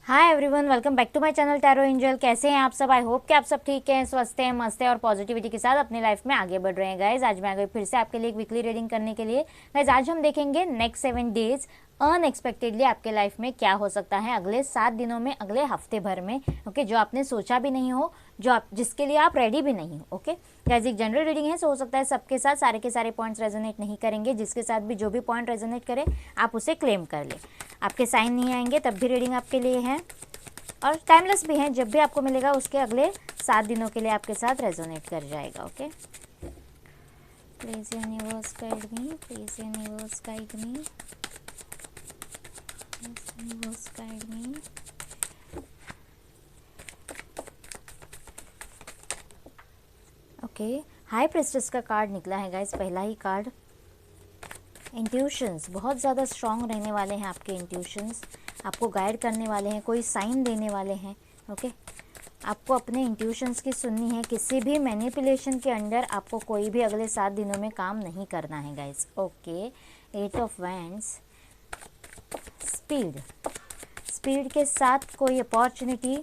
Hi everyone, welcome back to my channel tarot angel. कैसे हैं आप सब? आई होप कि आप सब ठीक हैं, स्वस्थ हैं, मस्त हैं और पॉजिटिविटी के साथ अपनी लाइफ में आगे बढ़ रहे हैं। गाइज आज मैं आ गई फिर से आपके लिए एक वीकली रीडिंग करने के लिए। गाइज आज हम देखेंगे नेक्स्ट 7 डेज अनएक्सपेक्टेडली आपके लाइफ में क्या हो सकता है अगले 7 दिनों में, अगले हफ्ते भर में। ओके, जो आपने सोचा भी नहीं हो, जिसके लिए आप रेडी भी नहीं हो। ओके गाइज, एक जनरल रीडिंग है, सो हो सकता है सबके साथ सारे के सारे पॉइंट्स रेजोनेट नहीं करेंगे। जिसके साथ भी जो भी पॉइंट रेजोनेट करे आप उसे क्लेम कर ले। आपके साइन नहीं आएंगे तब भी रीडिंग आपके लिए है और टाइमलेस भी है। जब भी आपको मिलेगा उसके अगले 7 दिनों के लिए आपके साथ रेजोनेट कर जाएगा। Okay, please universe guide me, please universe guide me, please universe guide me. Okay, high prestige का कार्ड निकला है गाइस, पहला ही कार्ड। इंट्यूशंस बहुत ज़्यादा स्ट्रॉन्ग रहने वाले हैं आपके इंट्यूशंस, आपको गाइड करने वाले हैं, कोई साइन देने वाले हैं। ओके, आपको अपने इंट्यूशंस की सुननी है। किसी भी मैनिपुलेशन के अंडर आपको कोई भी अगले 7 दिनों में काम नहीं करना है guys. Okay, 8 of wands, speed के साथ कोई अपॉर्चुनिटी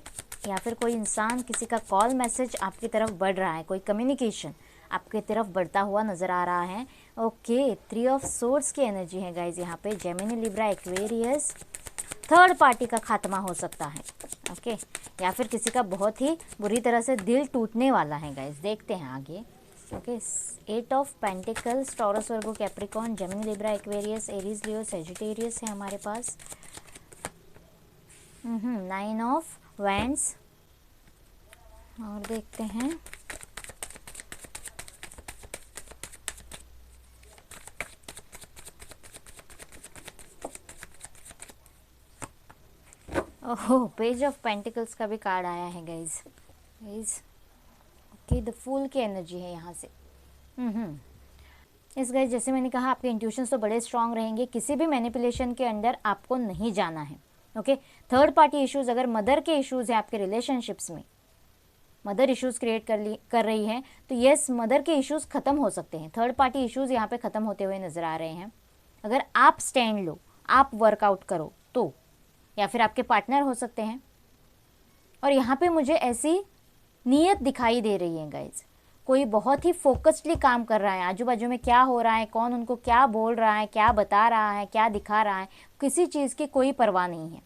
या फिर कोई इंसान, किसी का कॉल मैसेज आपकी तरफ बढ़ रहा है, कोई कम्युनिकेशन आपकी तरफ बढ़ता हुआ नज़र आ रहा है। ओके, 3 ऑफ सोर्ड्स की एनर्जी है गाइज यहाँ पे। Gemini, Libra, Aquarius, third party का खात्मा हो सकता है। ओके, या फिर किसी का बहुत ही बुरी तरह से दिल टूटने वाला है गाइज। देखते हैं आगे। Okay, 8 of pentacles, taurus, Virgo, Capricorn, Gemini, Libra, Aquarius, Aries, Leo, Sagittarius है हमारे पास। 9 ऑफ वैंड्स और देखते हैं। ओह, पेज ऑफ पेंटिकल्स का भी कार्ड आया है गाइज। ओके, द फूल की एनर्जी है यहाँ से। इस गाइज, जैसे मैंने कहा, आपके इंट्यूशंस तो बड़े स्ट्रांग रहेंगे। किसी भी मैनिपुलेशन के अंडर आपको नहीं जाना है। ओके, थर्ड पार्टी इश्यूज, अगर मदर के इश्यूज है आपके रिलेशनशिप्स में, मदर इश्यूज क्रिएट कर रही है तो यस, मदर के इश्यूज खत्म हो सकते हैं। थर्ड पार्टी इश्यूज यहाँ पे खत्म होते हुए नजर आ रहे हैं। अगर आप स्टैंड लो, आप वर्कआउट करो तो, या फिर आपके पार्टनर हो सकते हैं। और यहाँ पे मुझे ऐसी नीयत दिखाई दे रही है गाइज, कोई बहुत ही फोकस्डली काम कर रहा है। आजू बाजू में क्या हो रहा है, कौन उनको क्या बोल रहा है, क्या बता रहा है, क्या दिखा रहा है, किसी चीज़ की कोई परवाह नहीं है।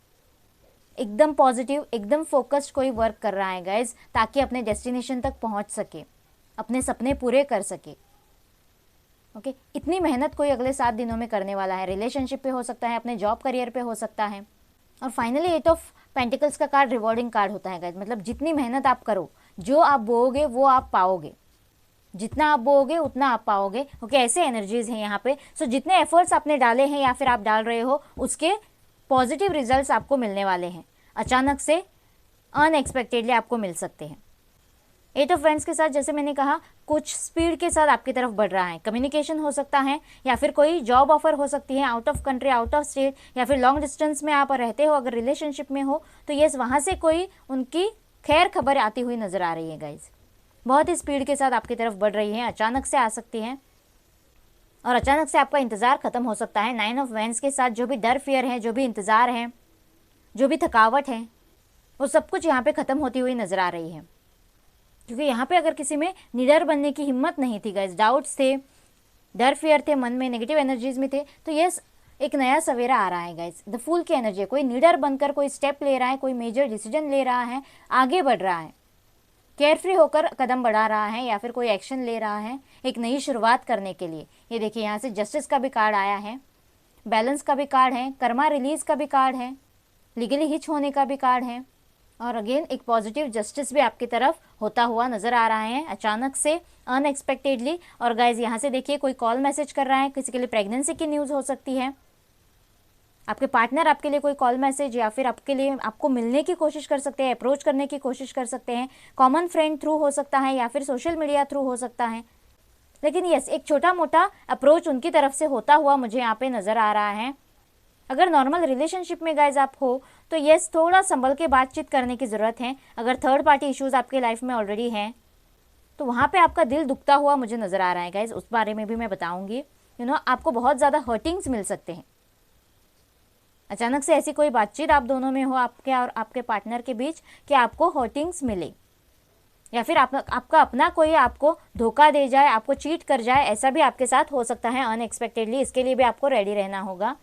एकदम पॉजिटिव, एकदम फोकस्ड कोई वर्क कर रहा है गाइज, ताकि अपने डेस्टिनेशन तक पहुँच सके, अपने सपने पूरे कर सके। ओके, इतनी मेहनत कोई अगले 7 दिनों में करने वाला है। रिलेशनशिप पे हो सकता है, अपने जॉब करियर पे हो सकता है। और फाइनली 8 ऑफ पेंटिकल्स का कार्ड रिवॉर्डिंग कार्ड होता है गाइज। मतलब जितनी मेहनत आप करो, जो आप बोओगे वो आप पाओगे। जितना आप बोओगे उतना आप पाओगे। ओके, ऐसे एनर्जीज हैं यहाँ पे। सो जितने एफर्ट्स आपने डाले हैं या फिर आप डाल रहे हो, उसके पॉजिटिव रिजल्ट्स आपको मिलने वाले हैं। अचानक से, अनएक्सपेक्टेडली आपको मिल सकते हैं। 8 ऑफ वैंड्स के साथ, जैसे मैंने कहा, कुछ स्पीड के साथ आपकी तरफ बढ़ रहा है। कम्युनिकेशन हो सकता है या फिर कोई जॉब ऑफर हो सकती है, out of country, out of state, या फिर लॉन्ग डिस्टेंस में आप रहते हो, अगर रिलेशनशिप में हो तो यस, वहाँ से कोई उनकी खैर खबर आती हुई नजर आ रही है गाइज। बहुत ही स्पीड के साथ आपकी तरफ बढ़ रही है, अचानक से आ सकती है और अचानक से आपका इंतज़ार खत्म हो सकता है। 9 ऑफ वैंड्स के साथ जो भी डर, फियर है, जो भी इंतज़ार है, जो भी थकावट है, वो सब कुछ यहाँ पे ख़त्म होती हुई नजर आ रही है। क्योंकि यहाँ पे अगर किसी में निडर बनने की हिम्मत नहीं थी गाइज, डाउट्स थे, डर, फियर थे, मन में नेगेटिव एनर्जीज में थे, तो यस, एक नया सवेरा आ रहा है गाइज। द फूल की एनर्जी है। कोई निडर बनकर कोई स्टेप ले रहा है, कोई मेजर डिसीजन ले रहा है, आगे बढ़ रहा है, केयरफ्री होकर कदम बढ़ा रहा है, या फिर कोई एक्शन ले रहा है एक नई शुरुआत करने के लिए। ये देखिए, यहाँ से जस्टिस का भी कार्ड आया है, बैलेंस का भी कार्ड है, कर्मा रिलीज का भी कार्ड है, लीगली हिच होने का भी कार्ड है, और अगेन एक पॉजिटिव जस्टिस भी आपकी तरफ होता हुआ नजर आ रहा है, अचानक से, अनएक्सपेक्टेडली। और गाइज यहाँ से देखिए, कोई कॉल मैसेज कर रहा है, किसी के लिए प्रेगनेंसी की न्यूज़ हो सकती है, आपके पार्टनर आपके लिए कोई कॉल मैसेज या फिर आपके लिए आपको मिलने की कोशिश कर सकते हैं, अप्रोच करने की कोशिश कर सकते हैं। कॉमन फ्रेंड थ्रू हो सकता है या फिर सोशल मीडिया थ्रू हो सकता है। लेकिन यस, एक छोटा मोटा अप्रोच उनकी तरफ से होता हुआ मुझे यहाँ पे नजर आ रहा है। अगर नॉर्मल रिलेशनशिप में गाइज आप हो तो यस, थोड़ा संभल के बातचीत करने की ज़रूरत है। अगर थर्ड पार्टी इश्यूज़ आपके लाइफ में ऑलरेडी हैं तो वहाँ पे आपका दिल दुखता हुआ मुझे नज़र आ रहा है गाइज। उस बारे में भी मैं बताऊँगी। आपको बहुत ज़्यादा हर्टिंग्स मिल सकते हैं। अचानक से ऐसी कोई बातचीत आप दोनों में हो, आपके और आपके पार्टनर के बीच, कि आपको हर्टिंग्स मिले, या फिर आपका अपना कोई आपको धोखा दे जाए, आपको चीट कर जाए, ऐसा भी आपके साथ हो सकता है अनएक्सपेक्टेडली। इसके लिए भी आपको रेडी रहना होगा।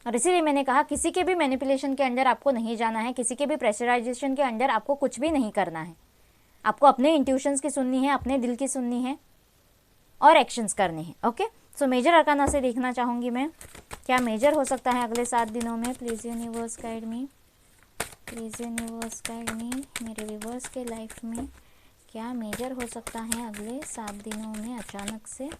और इसीलिए मैंने कहा किसी के भी मैनिपुलेशन के अंडर आपको नहीं जाना है, किसी के भी प्रेशराइजेशन के अंडर आपको कुछ भी नहीं करना है। आपको अपने इंट्यूशंस की सुननी है, अपने दिल की सुननी है और एक्शंस करने हैं। ओके, सो मेजर अरकाना से देखना चाहूँगी मैं क्या मेजर हो सकता है अगले 7 दिनों में। Please universe guide me, please universe guide मी। मेरे व्यूअर्स के लाइफ में क्या मेजर हो सकता है अगले 7 दिनों में अचानक से।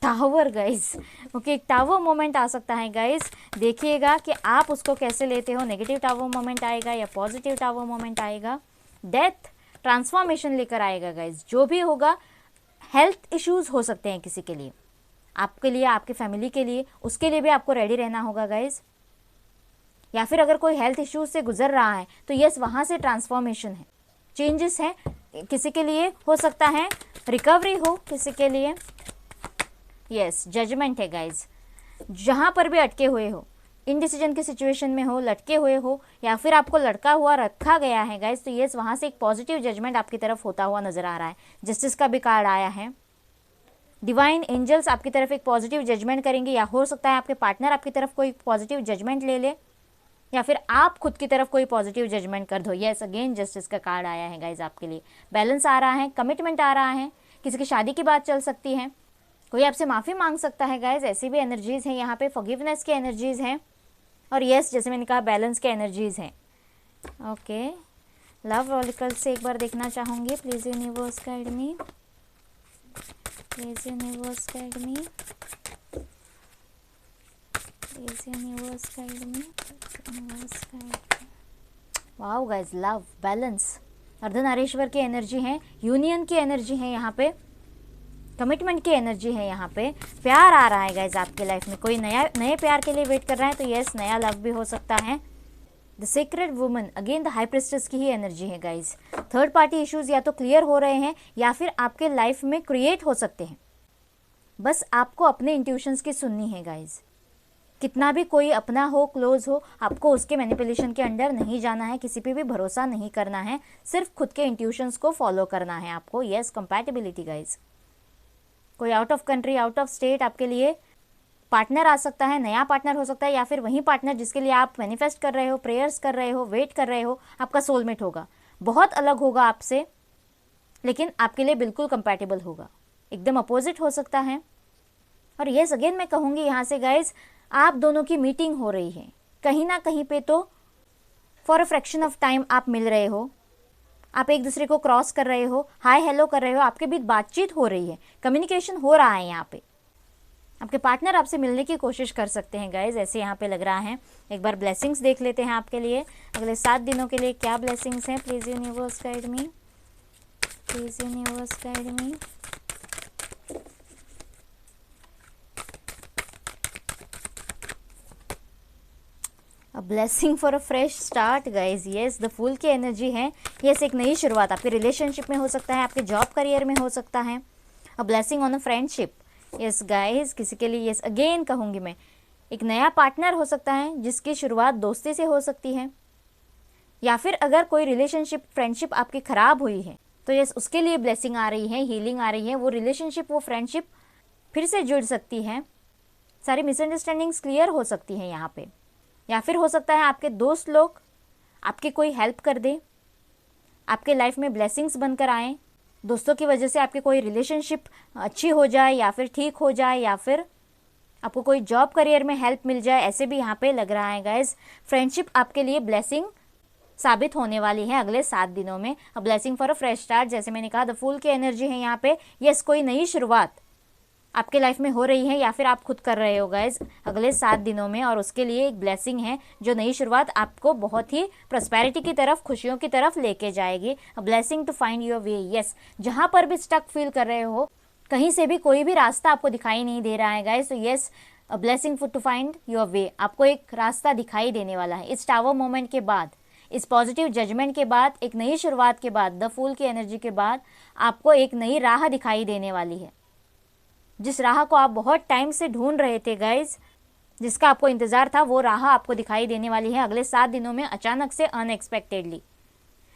टावर गाइज, ओके, एक टावर मोमेंट आ सकता है गाइज। देखिएगा कि आप उसको कैसे लेते हो। नेगेटिव टावर मोमेंट आएगा या पॉजिटिव टावर मोमेंट आएगा। डेथ ट्रांसफॉर्मेशन लेकर आएगा गाइज। जो भी होगा, हेल्थ इश्यूज हो सकते हैं किसी के लिए, आपके लिए, आपके फैमिली के लिए, उसके लिए भी आपको रेडी रहना होगा गाइज। या फिर अगर कोई हेल्थ इश्यूज से गुजर रहा है तो यस, वहाँ से ट्रांसफॉर्मेशन है, चेंजेस है। किसी के लिए हो सकता है रिकवरी हो, किसी के लिए यस जजमेंट है गाइज। जहाँ पर भी अटके हुए हो, इनडिसीजन की सिचुएशन में हो, लटके हुए हो, या फिर आपको लटका हुआ रखा गया है गाइज, तो यस वहाँ से एक पॉजिटिव जजमेंट आपकी तरफ होता हुआ नजर आ रहा है। जस्टिस का भी कार्ड आया है। डिवाइन एंजल्स आपकी तरफ एक पॉजिटिव जजमेंट करेंगे, या हो सकता है आपके पार्टनर आपकी तरफ कोई पॉजिटिव जजमेंट ले ले, या फिर आप खुद की तरफ कोई पॉजिटिव जजमेंट कर दो। यस, अगेन जस्टिस का कार्ड आया है गाइज आपके लिए। बैलेंस आ रहा है, कमिटमेंट आ रहा है, किसी की शादी की बात चल सकती है, कोई आपसे माफ़ी मांग सकता है गाइज। ऐसी भी एनर्जीज़ हैं यहाँ पे, फॉरगिवनेस की एनर्जीज़ हैं। और यस, जैसे मैंने कहा, बैलेंस के एनर्जीज़ हैं। ओके, लव ऑरिकल से एक बार देखना चाहूँगी। Please universe guide me, please universe guide me, please universe guide me, universe guide me. Wow guys, love, balance, Ardhanarishvara की एनर्जी है, यूनियन की एनर्जी है यहाँ पे, कमिटमेंट की एनर्जी है यहाँ पे। प्यार आ रहा है गाइज आपके लाइफ में, कोई नए प्यार के लिए वेट कर रहा है, तो यस, नया लव भी हो सकता है। The secret woman, again the high priestess की ही एनर्जी है गाइज। थर्ड पार्टी इश्यूज या तो क्लियर हो रहे हैं या फिर आपके लाइफ में क्रिएट हो सकते हैं। बस आपको अपने इंट्यूशंस की सुननी है गाइज। कितना भी कोई अपना हो, क्लोज हो, आपको उसके मैनिपुलेशन के अंडर नहीं जाना है, किसी पे भी भरोसा नहीं करना है, सिर्फ खुद के इंट्यूशंस को फॉलो करना है आपको। Yes, compatibility guys. कोई out of country, out of state आपके लिए पार्टनर आ सकता है, नया पार्टनर हो सकता है, या फिर वही पार्टनर जिसके लिए आप मैनिफेस्ट कर रहे हो, प्रेयर्स कर रहे हो, वेट कर रहे हो, आपका सोलमेट होगा। बहुत अलग होगा आपसे, लेकिन आपके लिए बिल्कुल कंपैटिबल होगा, एकदम अपोजिट हो सकता है। और यस, अगेन मैं कहूँगी यहाँ से गाइज, आप दोनों की मीटिंग हो रही है कहीं ना कहीं पे, तो for a fraction of time आप मिल रहे हो, आप एक दूसरे को क्रॉस कर रहे हो, हाय हेलो कर रहे हो, आपके बीच बातचीत हो रही है, कम्युनिकेशन हो रहा है। यहाँ पे आपके पार्टनर आपसे मिलने की कोशिश कर सकते हैं गाइज, ऐसे यहाँ पे लग रहा है। एक बार ब्लेसिंग्स देख लेते हैं आपके लिए अगले 7 दिनों के लिए क्या ब्लेसिंग्स हैं। Please universe guide me, please universe guide me. A blessing for a fresh start guys. Yes, the fool की एनर्जी है। यस, एक नई शुरुआत आपके रिलेशनशिप में हो सकता है, आपके जॉब करियर में हो सकता है। A blessing on a friendship. Yes guys, किसी के लिए यस, अगेन कहूँगी मैं, एक नया पार्टनर हो सकता है जिसकी शुरुआत दोस्ती से हो सकती है, या फिर अगर कोई रिलेशनशिप, फ्रेंडशिप आपकी ख़राब हुई है तो यस, उसके लिए ब्लेसिंग आ रही है, हीलिंग आ रही है। वो रिलेशनशिप, वो फ्रेंडशिप फिर से जुड़ सकती है, सारी मिसअंडरस्टैंडिंग्स क्लियर हो सकती हैं यहाँ पे। या फिर हो सकता है आपके दोस्त लोग आपकी कोई हेल्प कर दे, आपके लाइफ में ब्लेसिंग्स बनकर आएँ, दोस्तों की वजह से आपकी कोई रिलेशनशिप अच्छी हो जाए या फिर ठीक हो जाए, या फिर आपको कोई जॉब करियर में हेल्प मिल जाए, ऐसे भी यहाँ पे लग रहा है गाइज। फ्रेंडशिप आपके लिए ब्लेसिंग साबित होने वाली है अगले 7 दिनों में। अ blessing for a fresh start, जैसे मैंने कहा, द फूल की एनर्जी है यहाँ पे। यस, कोई नई शुरुआत आपके लाइफ में हो रही है, या फिर आप खुद कर रहे हो गाइज अगले 7 दिनों में, और उसके लिए एक ब्लेसिंग है, जो नई शुरुआत आपको बहुत ही प्रॉस्पेरिटी की तरफ, खुशियों की तरफ लेके जाएगी। A blessing to find your way. Yes, जहाँ पर भी स्टक फील कर रहे हो, कहीं से भी कोई भी रास्ता आपको दिखाई नहीं दे रहा है गाइज, तो yes, a blessing for to find your way, आपको एक रास्ता दिखाई देने वाला है। इस टावर मोमेंट के बाद, इस पॉजिटिव जजमेंट के बाद, एक नई शुरुआत के बाद, द फूल की एनर्जी के बाद, आपको एक नई राह दिखाई देने वाली है। जिस राह को आप बहुत टाइम से ढूंढ रहे थे गाइज, जिसका आपको इंतजार था वो राह आपको दिखाई देने वाली है अगले 7 दिनों में, अचानक से, अनएक्सपेक्टेडली।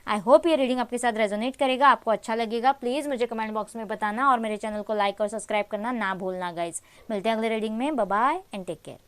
आई होप ये रीडिंग आपके साथ रेजोनेट करेगा, आपको अच्छा लगेगा। प्लीज़ मुझे कमेंट बॉक्स में बताना और मेरे चैनल को लाइक और सब्सक्राइब करना ना भूलना गाइज। मिलते हैं अगले रीडिंग में। Bye bye and take care.